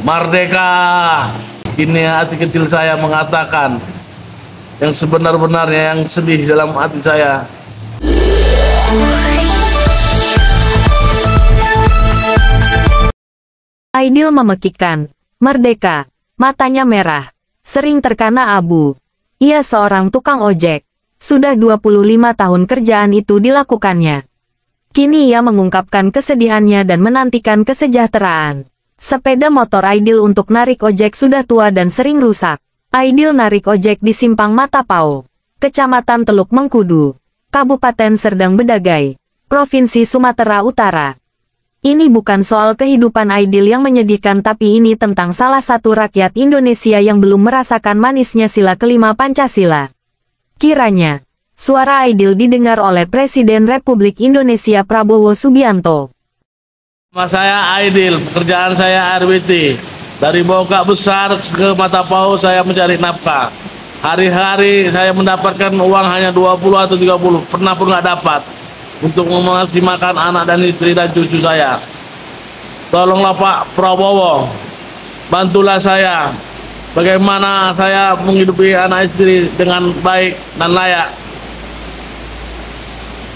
Merdeka! Ini hati kecil saya mengatakan yang sebenar-benarnya, yang sedih dalam hati saya. Aidil memekikkan, "Merdeka!" Matanya merah, sering terkena abu. Ia seorang tukang ojek. Sudah 25 tahun kerjaan itu dilakukannya. Kini ia mengungkapkan kesedihannya dan menantikan kesejahteraan. Sepeda motor Aidil untuk narik ojek sudah tua dan sering rusak. Aidil narik ojek di Simpang Matapau, Kecamatan Teluk Mengkudu, Kabupaten Serdang Bedagai, Provinsi Sumatera Utara. Ini bukan soal kehidupan Aidil yang menyedihkan, tapi ini tentang salah satu rakyat Indonesia yang belum merasakan manisnya sila kelima Pancasila. Kiranya suara Aidil didengar oleh Presiden Republik Indonesia Prabowo Subianto. Nama saya Aidil, pekerjaan saya RWT. Dari Bongkak Besar ke Matapau saya mencari nafkah. Hari-hari saya mendapatkan uang hanya 20 atau 30, pernah pun nggak dapat. Untuk mengasih makan anak dan istri dan cucu saya. Tolonglah Pak Prabowo, bantulah saya. Bagaimana saya menghidupi anak istri dengan baik dan layak.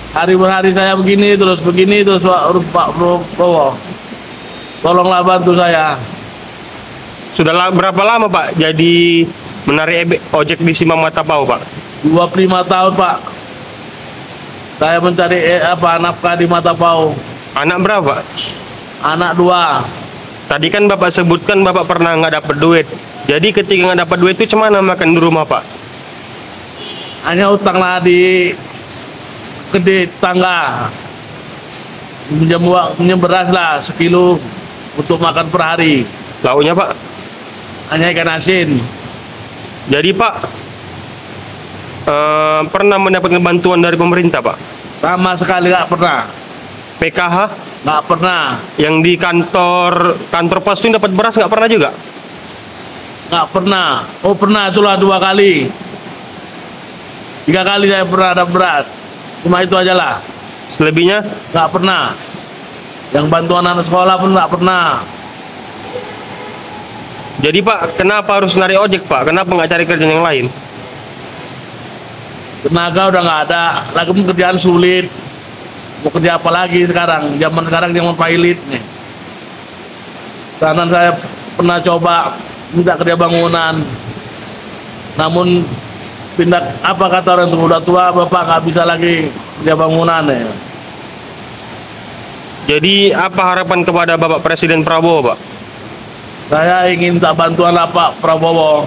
Hari berhari saya begini terus Pak Prabowo. Tolonglah bantu saya. Sudah berapa lama Pak jadi menarik ojek di Simpang Matapau Pak? 25 tahun Pak. Saya mencari nafkah di Matapau. Anak berapa? Anak 2. Tadi kan Bapak sebutkan Bapak pernah nggak dapat duit. Jadi ketika nggak dapat duit itu cemana makan di rumah Pak? Hanya utang lah di kedai tangga. Minjem beras lah sekilo untuk makan per hari. Lauknya Pak? Hanya ikan asin. Jadi Pak pernah mendapatkan bantuan dari pemerintah Pak? Sama sekali nggak pernah. PKH? Nggak pernah. Yang di kantor pos itu dapat beras nggak pernah juga? Nggak pernah. Oh pernah, itulah 2 kali. 3 kali saya pernah ada beras. Cuma itu aja lah. Selebihnya? Nggak pernah. Yang bantuan anak sekolah pun nggak pernah. Jadi Pak, kenapa harus narik ojek Pak? Kenapa nggak cari kerjaan yang lain? Tenaga udah nggak ada. Lagi pekerjaan sulit. Mau kerja apa lagi sekarang? Zaman sekarang zaman pilot nih. Karena saya pernah coba minta kerja bangunan. Namun pindah apa kata orang tua, udah tua Bapak nggak bisa lagi kerja bangunan ya. Jadi apa harapan kepada Bapak Presiden Prabowo Pak? Saya ingin minta bantuan lah Pak Prabowo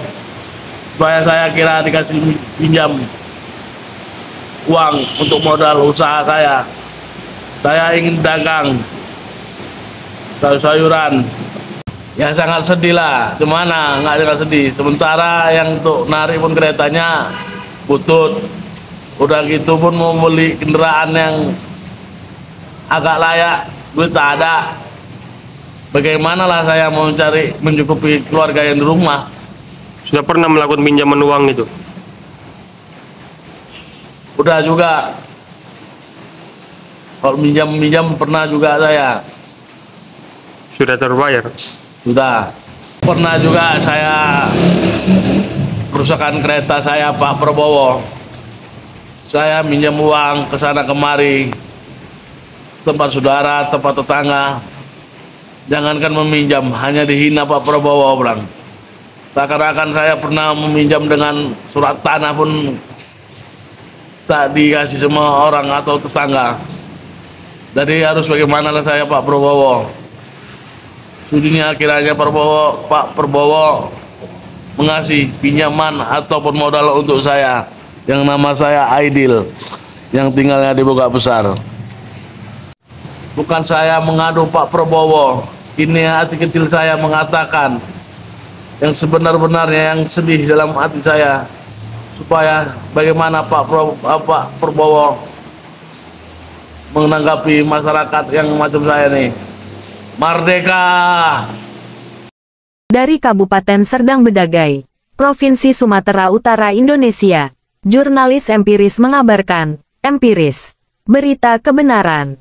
supaya saya kira dikasih pinjam uang untuk modal usaha saya. Saya ingin dagang sayur-sayuran. Ya sangat sedih lah. Gimana nggak dengan sedih. Sementara yang untuk narik pun keretanya butut. Udah gitu pun mau beli kendaraan yang agak layak, duit tak ada. Bagaimana lah saya mau mencari mencukupi keluarga yang di rumah. Sudah pernah melakukan pinjaman uang itu? Udah juga. Kalau minjam pernah juga saya. Sudah terbayar? Sudah. Pernah juga saya kerusakan kereta saya Pak Prabowo. Saya minjam uang ke sana kemari. Tempat saudara, tempat tetangga. Jangankan meminjam, hanya dihina Pak Prabowo bilang. Seakan-akan saya pernah meminjam dengan surat tanah pun tak dikasih semua orang atau tetangga. Jadi harus bagaimana lah saya Pak Prabowo. Sudinya kiranya Pak Prabowo mengasih pinjaman ataupun modal untuk saya. Yang nama saya Aidil, yang tinggalnya di Bongkak Besar. Bukan saya mengadu Pak Prabowo. Ini hati kecil saya mengatakan yang sebenar-benarnya, yang sedih dalam hati saya. Supaya bagaimana Pak Prabowo menanggapi masyarakat yang macam saya nih. Merdeka! Dari Kabupaten Serdang Bedagai, Provinsi Sumatera Utara, Indonesia, jurnalis Empiris mengabarkan, Empiris, berita kebenaran.